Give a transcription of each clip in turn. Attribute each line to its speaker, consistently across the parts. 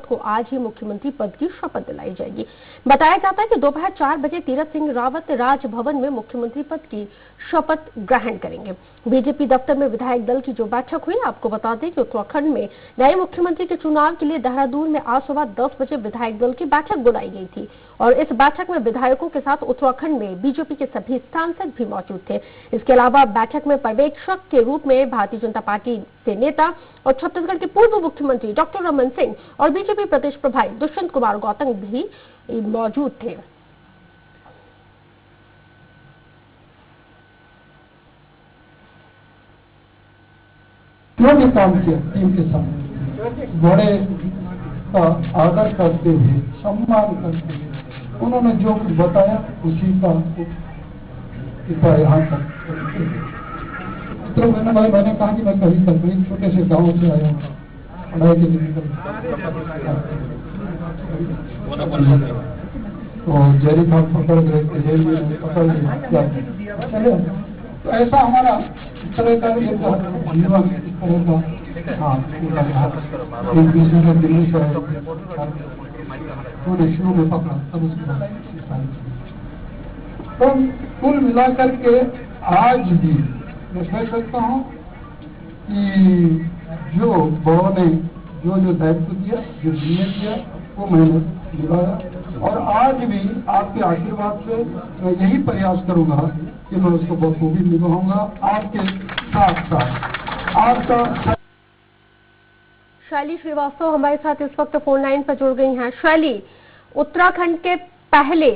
Speaker 1: रावत को आज ही मुख्यमंत्री पद की शपथ दिलाई जाएगी। बताया जाता है कि दोपहर 4 बजे तीरथ सिंह रावत राजभवन में मुख्यमंत्री पद की शपथ ग्रहण करेंगे। बीजेपी दफ्तर में विधायक दल की जो बैठक हुई, आपको बता दें कि उत्तराखंड में नए मुख्यमंत्री के चुनाव के लिए देहरादून में आज सुबह 10 बजे विधायक दल की बैठक बुलाई गई थी और इस बैठक में विधायकों के साथ उत्तराखंड में बीजेपी के सभी सांसद भी मौजूद थे। इसके अलावा बैठक में पर्यवेक्षक के रूप में भारतीय जनता पार्टी से नेता और छत्तीसगढ़ के पूर्व मुख्यमंत्री डॉक्टर रमन सिंह और बीजेपी प्रदेश प्रभारी दुष्यंत कुमार गौतम भी मौजूद थे।
Speaker 2: जो भी काम किया टीम के साथ बड़े का आदर करते हुए, सम्मान करते हुए, उन्होंने जो कुछ बताया उसी का यहाँ तक। तो मैंने कहा कि मैं कहीं छोटे से गांव से आया हूँ, पढ़ाई के लिए तो जेरी खान पकड़ गए, जेल में पकड़ लिया, चले। तो ऐसा हमारा इस तरह का जीवन, इस तरह का एक दूसरे में दिल्ली से पूरे शुरू में पकड़ा, तब उसके बाद तो कुल मिलाकर के आज भी मैं कह सकता हूँ कि जो बड़ों ने जो दायित्व दिया, जो जिम्मे किया, वो मैंने निभाया और आज भी आपके आशीर्वाद से मैं यही प्रयास करूंगा कि मैं उसको बखूबी निभाऊंगा आपके साथ साथ। आपका
Speaker 1: शैली श्रीवास्तव हमारे साथ इस वक्त फोन लाइन पर जुड़ गई हैं। शैली, उत्तराखंड के पहले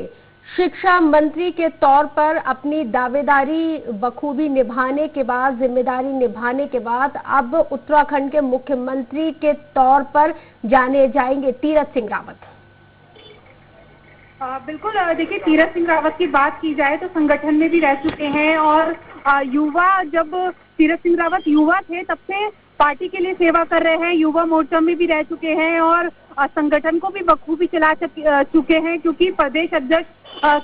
Speaker 1: शिक्षा मंत्री के तौर पर अपनी दावेदारी बखूबी निभाने के बाद, जिम्मेदारी निभाने के बाद अब उत्तराखंड के मुख्यमंत्री के तौर पर जाने जाएंगे तीरथ सिंह रावत।
Speaker 3: बिल्कुल, देखिए तीरथ सिंह रावत की बात की जाए तो संगठन में भी रह चुके हैं और युवा, जब तीरथ सिंह रावत युवा थे तब से पार्टी के लिए सेवा कर रहे हैं, युवा मोर्चा में भी रह चुके हैं और संगठन को भी बखूबी चला चुके हैं, क्योंकि प्रदेश अध्यक्ष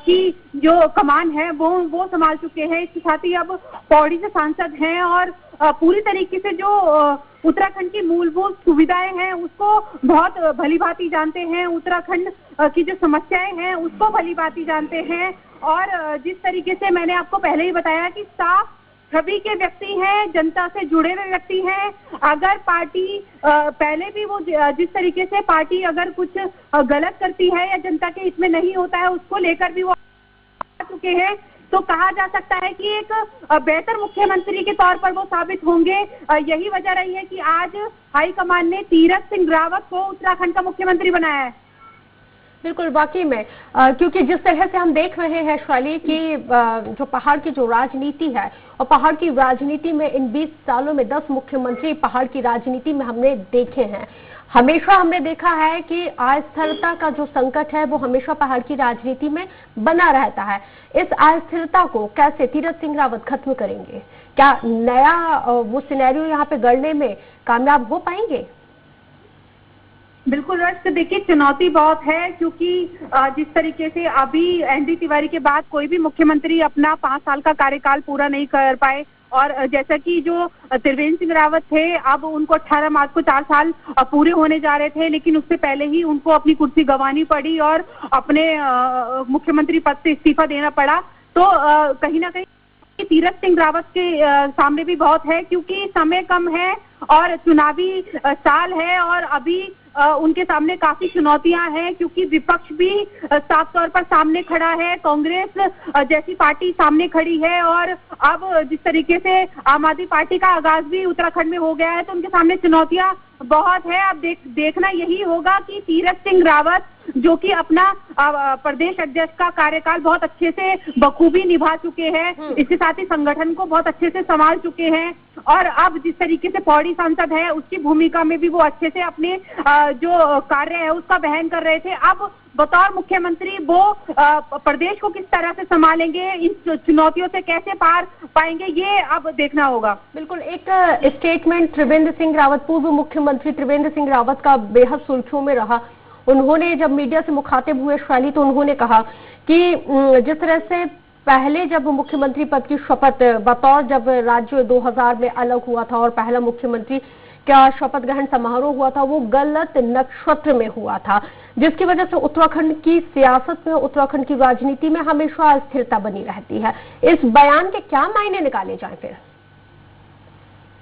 Speaker 3: की जो कमान है वो संभाल चुके हैं। इसके साथ ही अब पौड़ी से सांसद हैं और पूरी तरीके से जो उत्तराखंड की मूलभूत सुविधाएं हैं उसको बहुत भलीभांति जानते हैं, उत्तराखंड की जो समस्याएं हैं उसको भलीभांति जानते हैं और जिस तरीके से मैंने आपको पहले ही बताया कि साफ छवि के व्यक्ति हैं, जनता से जुड़े हुए व्यक्ति हैं। अगर पार्टी पहले भी वो जिस तरीके से पार्टी अगर कुछ गलत करती है या जनता के हित में नहीं होता है उसको लेकर भी वो आ चुके हैं, तो कहा जा सकता है कि एक बेहतर मुख्यमंत्री के तौर पर वो साबित होंगे। यही वजह रही है कि आज हाईकमान ने तीरथ सिंह रावत को उत्तराखंड का मुख्यमंत्री बनाया है।
Speaker 1: बिल्कुल, वाकई में क्योंकि जिस तरह से हम देख रहे हैं शैली की जो पहाड़ की जो राजनीति है और पहाड़ की राजनीति में इन 20 सालों में 10 मुख्यमंत्री पहाड़ की राजनीति में हमने देखे हैं। हमेशा हमने देखा है कि अस्थिरता का जो संकट है वो हमेशा पहाड़ की राजनीति में बना रहता है। इस अस्थिरता को कैसे तीरथ सिंह रावत खत्म करेंगे? क्या नया वो सिनेरियो यहाँ पे गढ़ने में कामयाब हो पाएंगे?
Speaker 3: बिल्कुल रश्क, देखिए चुनौती बहुत है क्योंकि जिस तरीके से अभी एनडी तिवारी के बाद कोई भी मुख्यमंत्री अपना 5 साल का कार्यकाल पूरा नहीं कर पाए और जैसा कि जो त्रिवेंद्र सिंह रावत थे अब उनको 18 मार्च को 4 साल पूरे होने जा रहे थे, लेकिन उससे पहले ही उनको अपनी कुर्सी गंवानी पड़ी और अपने मुख्यमंत्री पद से इस्तीफा देना पड़ा। तो कहीं ना कहीं तीरथ सिंह रावत के सामने भी बहुत है क्योंकि समय कम है और चुनावी साल है और अभी उनके सामने काफी चुनौतियां हैं क्योंकि विपक्ष भी साफ तौर पर सामने खड़ा है, कांग्रेस जैसी पार्टी सामने खड़ी है और अब जिस तरीके से आम आदमी पार्टी का आगाज भी उत्तराखंड में हो गया है तो उनके सामने चुनौतियां बहुत है। अब देखना यही होगा कि तीरथ सिंह रावत जो कि अपना प्रदेश अध्यक्ष का कार्यकाल बहुत अच्छे से बखूबी निभा चुके हैं, इसके साथ ही संगठन को बहुत अच्छे से संभाल चुके हैं और अब जिस तरीके से पौड़ी सांसद है उसकी भूमिका में भी वो अच्छे से अपने जो कार्य है उसका वहन कर रहे थे। अब बतौर मुख्यमंत्री वो प्रदेश को किस तरह से संभालेंगे, इन चुनौतियों से कैसे पार पाएंगे, ये अब देखना होगा।
Speaker 1: बिल्कुल, एक स्टेटमेंट त्रिवेंद्र सिंह रावत, पूर्व मुख्यमंत्री त्रिवेंद्र सिंह रावत का बेहद सुर्खियों में रहा। उन्होंने जब मीडिया से मुखातिब हुए शैली तो उन्होंने कहा कि जिस तरह से पहले जब मुख्यमंत्री पद की शपथ बतौर जब राज्य 2000 में अलग हुआ था और पहला मुख्यमंत्री का शपथ ग्रहण समारोह हुआ था वो गलत नक्षत्र में हुआ था, जिसकी वजह से उत्तराखंड की सियासत में, उत्तराखंड की राजनीति में हमेशा अस्थिरता बनी रहती है। इस बयान के क्या मायने निकाले जाएं फिर?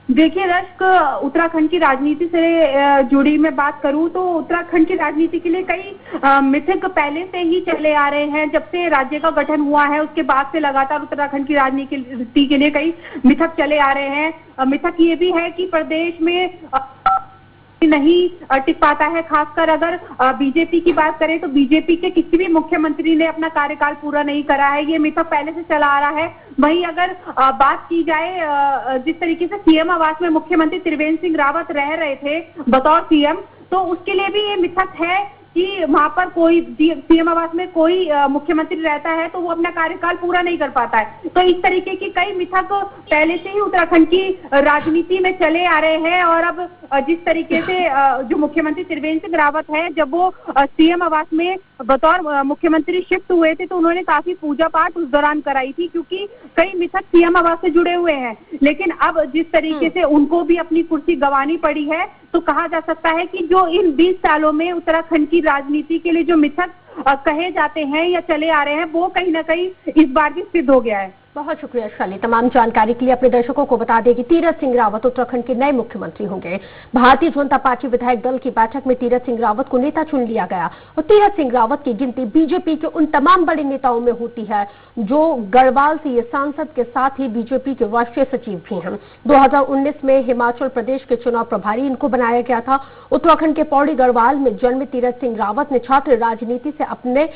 Speaker 3: देखिए रश्क, उत्तराखंड की राजनीति से जुड़ी मैं बात करूं तो उत्तराखंड की राजनीति के लिए कई मिथक पहले से ही चले आ रहे हैं। जब से राज्य का गठन हुआ है उसके बाद से लगातार उत्तराखंड की राजनीति के लिए कई मिथक चले आ रहे हैं। मिथक ये भी है कि प्रदेश में नहीं टिक पाता है। खासकर अगर बीजेपी की बात करें तो बीजेपी के किसी भी मुख्यमंत्री ने अपना कार्यकाल पूरा नहीं करा है, ये मिथक पहले से चला आ रहा है। वहीं अगर बात की जाए जिस तरीके से सीएम आवास में मुख्यमंत्री त्रिवेंद्र सिंह रावत रह रहे थे बतौर सीएम, तो उसके लिए भी ये मिथक है कि वहां पर कोई सीएम आवास में कोई मुख्यमंत्री रहता है तो वो अपना कार्यकाल पूरा नहीं कर पाता है। तो इस तरीके की कई मिथक पहले से ही उत्तराखंड की राजनीति में चले आ रहे हैं। और अब जिस तरीके से जो मुख्यमंत्री त्रिवेंद्र सिंह रावत है, जब वो सीएम आवास में बतौर मुख्यमंत्री शिफ्ट हुए थे तो उन्होंने काफी पूजा पाठ उस दौरान कराई थी, क्योंकि कई मिथक सीएम आवास से जुड़े हुए हैं। लेकिन अब जिस तरीके से उनको भी अपनी कुर्सी गंवानी पड़ी है, तो कहा जा सकता है कि जो इन 20 सालों में उत्तराखंड की राजनीति के लिए जो मिथक कहे जाते हैं या चले आ रहे हैं, वो कहीं ना कहीं इस बार भी सिद्ध हो गया है।
Speaker 1: बहुत शुक्रिया शाली, तमाम जानकारी के लिए। अपने दर्शकों को बता दें कि तीरथ सिंह रावत उत्तराखंड के नए मुख्यमंत्री होंगे। भारतीय जनता पार्टी विधायक दल की बैठक में तीरथ सिंह रावत को नेता चुन लिया गया और तीरथ सिंह रावत की गिनती बीजेपी के उन तमाम बड़े नेताओं में होती है जो गढ़वाल से ये सांसद के साथ ही बीजेपी के राष्ट्रीय सचिव भी हैं। 2019 में हिमाचल प्रदेश के चुनाव प्रभारी इनको बनाया गया था। उत्तराखंड के पौड़ी गढ़वाल में जन्मे तीरथ सिंह रावत ने छात्र राजनीति से अपने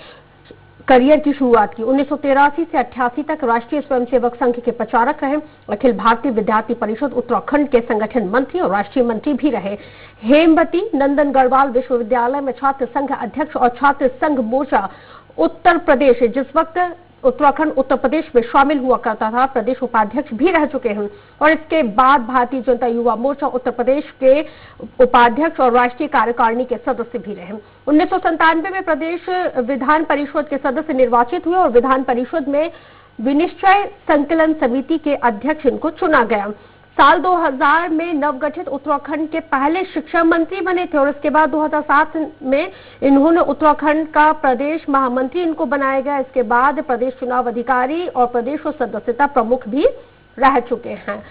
Speaker 1: करियर की शुरुआत की। 1983 से 88 तक राष्ट्रीय स्वयंसेवक संघ के प्रचारक रहे। अखिल भारतीय विद्यार्थी परिषद उत्तराखंड के संगठन मंत्री और राष्ट्रीय मंत्री भी रहे। हेमवती नंदन गढ़वाल विश्वविद्यालय में छात्र संघ अध्यक्ष और छात्र संघ मोर्चा उत्तर प्रदेश, जिस वक्त उत्तराखंड उत्तर प्रदेश में शामिल हुआ करता था, प्रदेश उपाध्यक्ष भी रह चुके हैं। और इसके बाद भारतीय जनता युवा मोर्चा उत्तर प्रदेश के उपाध्यक्ष और राष्ट्रीय कार्यकारिणी के सदस्य भी रहे। 1997 में प्रदेश विधान परिषद के सदस्य निर्वाचित हुए और विधान परिषद में विनिश्चय संकलन समिति के अध्यक्ष इनको चुना गया। साल 2000 में नवगठित उत्तराखंड के पहले शिक्षा मंत्री बने थे और इसके बाद 2007 में इन्होंने उत्तराखंड का प्रदेश महामंत्री इनको बनाया गया। इसके बाद प्रदेश चुनाव अधिकारी और प्रदेश सदस्यता प्रमुख भी रह चुके हैं।